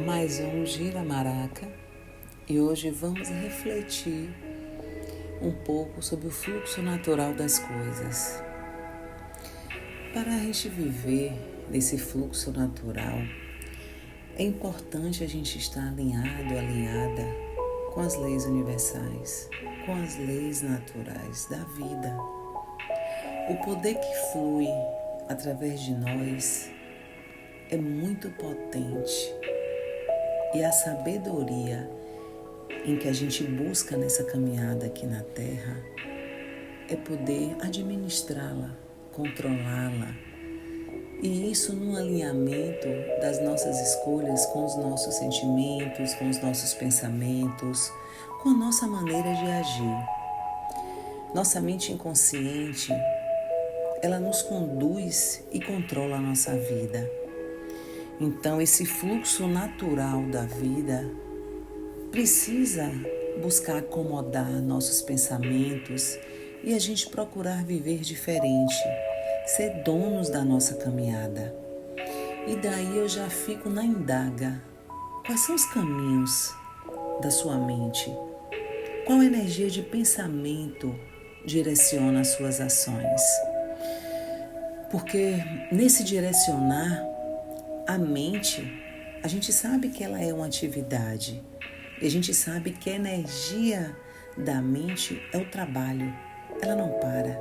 Mais um Gira Maraca e hoje vamos refletir um pouco sobre o fluxo natural das coisas. Para a gente viver nesse fluxo natural, é importante a gente estar alinhada com as leis universais, com as leis naturais da vida. O poder que flui através de nós é muito potente. E a sabedoria em que a gente busca nessa caminhada aqui na Terra é poder administrá-la, controlá-la. E isso num alinhamento das nossas escolhas com os nossos sentimentos, com os nossos pensamentos, com a nossa maneira de agir. Nossa mente inconsciente, ela nos conduz e controla a nossa vida. Então, esse fluxo natural da vida precisa buscar acomodar nossos pensamentos e a gente procurar viver diferente, ser donos da nossa caminhada. E daí eu já fico na indaga. Quais são os caminhos da sua mente? Qual energia de pensamento direciona as suas ações? Porque nesse direcionar, a mente, a gente sabe que ela é uma atividade. E a gente sabe que a energia da mente é o trabalho. Ela não para.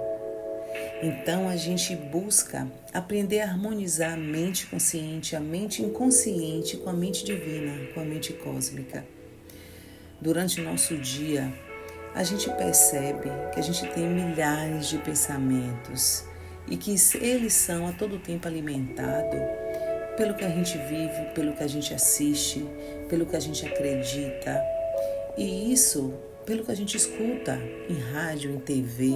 Então a gente busca aprender a harmonizar a mente consciente, a mente inconsciente com a mente divina, com a mente cósmica. Durante o nosso dia, a gente percebe que a gente tem milhares de pensamentos e que eles são a todo tempo alimentados pelo que a gente vive, pelo que a gente assiste, pelo que a gente acredita. E isso pelo que a gente escuta em rádio, em TV,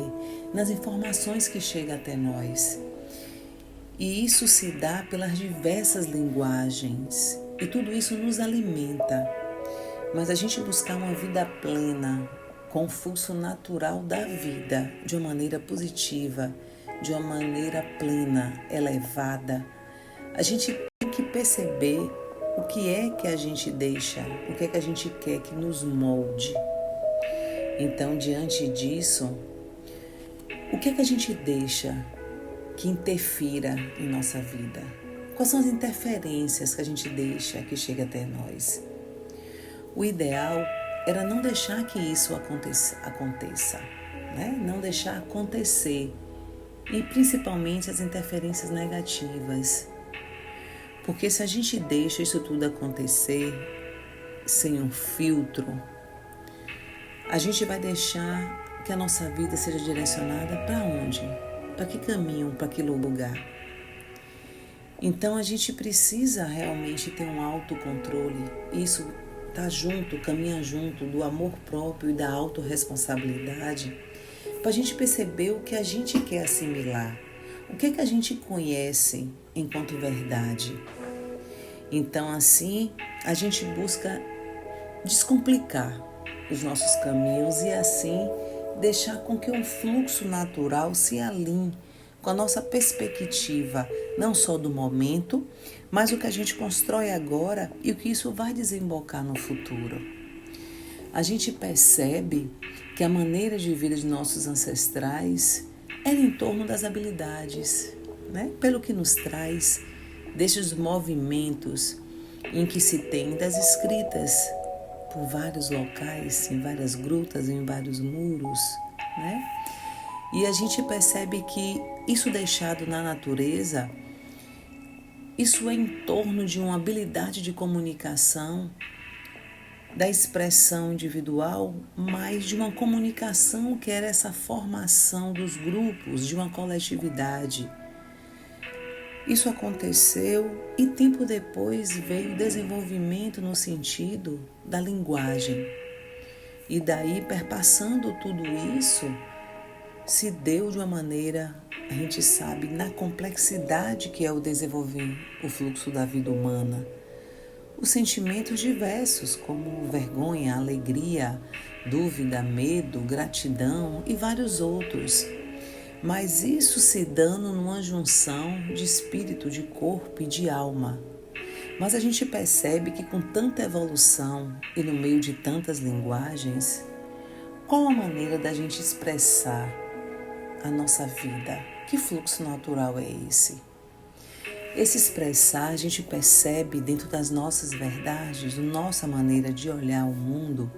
nas informações que chegam até nós. E isso se dá pelas diversas linguagens. E tudo isso nos alimenta. Mas a gente buscar uma vida plena, com o fluxo natural da vida, de uma maneira positiva, de uma maneira plena, elevada, a gente tem que perceber o que é que a gente deixa, o que é que a gente quer que nos molde. Então, diante disso, o que é que a gente deixa que interfira em nossa vida? Quais são as interferências que a gente deixa que chegue até nós? O ideal era não deixar que isso aconteça, né? Não deixar acontecer, e principalmente as interferências negativas. Porque se a gente deixa isso tudo acontecer sem um filtro, a gente vai deixar que a nossa vida seja direcionada para onde? Para que caminho? Para que lugar? Então a gente precisa realmente ter um autocontrole. Isso está junto, caminha junto do amor próprio e da autorresponsabilidade, para a gente perceber o que a gente quer assimilar. O que é que a gente conhece enquanto verdade? Então, assim, a gente busca descomplicar os nossos caminhos e, assim, deixar com que o fluxo natural se alinhe com a nossa perspectiva, não só do momento, mas o que a gente constrói agora e o que isso vai desembocar no futuro. A gente percebe que a maneira de vida de nossos ancestrais era em torno das habilidades, né? Pelo que nos traz destes movimentos em que se tem das escritas por vários locais, em várias grutas, em vários muros, né? E a gente percebe que isso deixado na natureza, isso é em torno de uma habilidade de comunicação, da expressão individual, mas de uma comunicação que era essa formação dos grupos, de uma coletividade. Isso aconteceu e tempo depois veio o desenvolvimento no sentido da linguagem. E daí, perpassando tudo isso, se deu de uma maneira, a gente sabe, na complexidade que é o desenvolver o fluxo da vida humana. Os sentimentos diversos, como vergonha, alegria, dúvida, medo, gratidão e vários outros. Mas isso se dando numa junção de espírito, de corpo e de alma. Mas a gente percebe que com tanta evolução e no meio de tantas linguagens, qual a maneira da gente expressar a nossa vida? Que fluxo natural é esse? Esse expressar, a gente percebe dentro das nossas verdades, nossa maneira de olhar o mundo,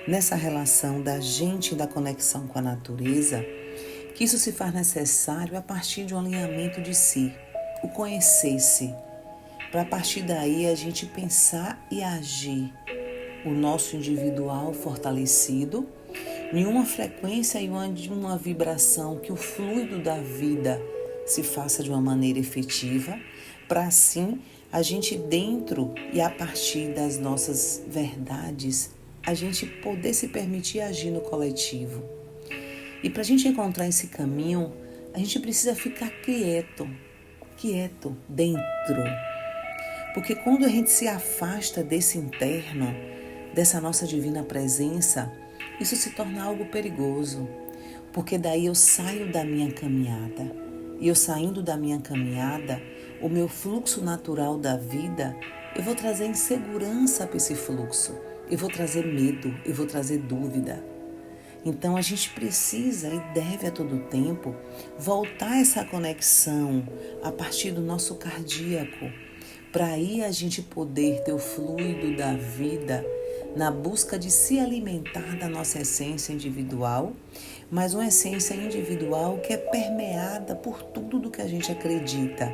nessa relação da gente e da conexão com a natureza, que isso se faz necessário a partir de um alinhamento de si, o conhecer-se, para a partir daí a gente pensar e agir o nosso individual fortalecido em uma frequência e uma vibração que o fluido da vida se faça de uma maneira efetiva, para assim a gente dentro e a partir das nossas verdades, a gente poder se permitir agir no coletivo. E para a gente encontrar esse caminho, a gente precisa ficar quieto dentro. Porque quando a gente se afasta desse interno, dessa nossa divina presença, isso se torna algo perigoso. Porque daí eu saio da minha caminhada. E eu saindo da minha caminhada, o meu fluxo natural da vida, eu vou trazer insegurança para esse fluxo. Eu vou trazer medo, eu vou trazer dúvida. Então a gente precisa e deve a todo tempo voltar essa conexão a partir do nosso cardíaco, para aí a gente poder ter o fluido da vida na busca de se alimentar da nossa essência individual, mas uma essência individual que é permeada por tudo do que a gente acredita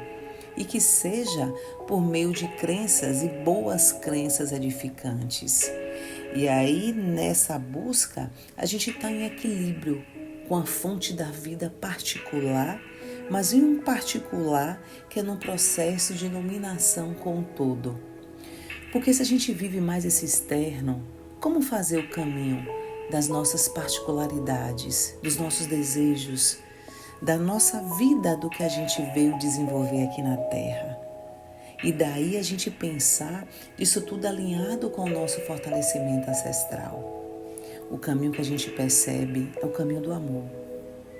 e que seja por meio de crenças e boas crenças edificantes. E aí, nessa busca, a gente está em equilíbrio com a fonte da vida particular, mas em um particular que é num processo de iluminação com o todo. Porque se a gente vive mais esse externo, como fazer o caminho das nossas particularidades, dos nossos desejos, da nossa vida, do que a gente veio desenvolver aqui na Terra? E daí a gente pensar isso tudo alinhado com o nosso fortalecimento ancestral. O caminho que a gente percebe é o caminho do amor,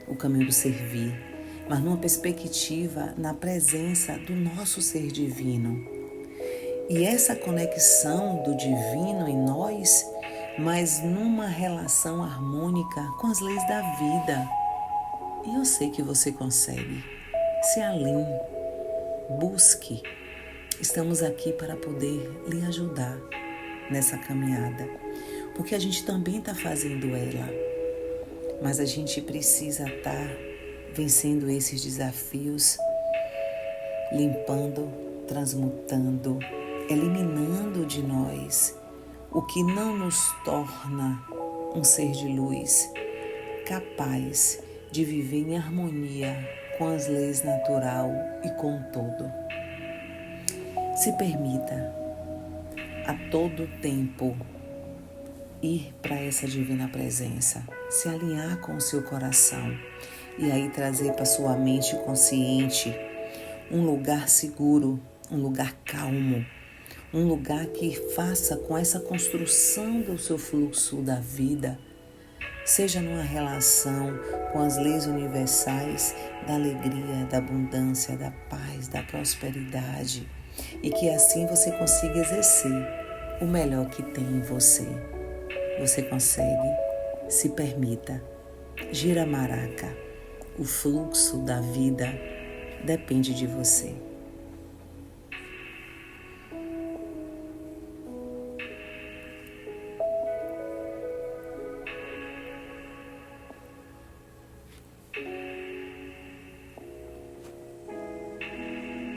o caminho do servir, mas numa perspectiva na presença do nosso ser divino. E essa conexão do divino em nós, mas numa relação harmônica com as leis da vida. E eu sei que você consegue. Se alinhe, busque. Estamos aqui para poder lhe ajudar nessa caminhada, porque a gente também está fazendo ela, mas a gente precisa estar vencendo esses desafios, limpando, transmutando, eliminando de nós o que não nos torna um ser de luz capaz de viver em harmonia com as leis natural e com o todo. Se permita a todo tempo ir para essa divina presença, se alinhar com o seu coração e aí trazer para sua mente consciente um lugar seguro, um lugar calmo, um lugar que faça com essa construção do seu fluxo da vida, seja numa relação com as leis universais da alegria, da abundância, da paz, da prosperidade, e que assim você consiga exercer o melhor que tem em você. Você consegue? Se permita. Gira a maraca. O fluxo da vida depende de você.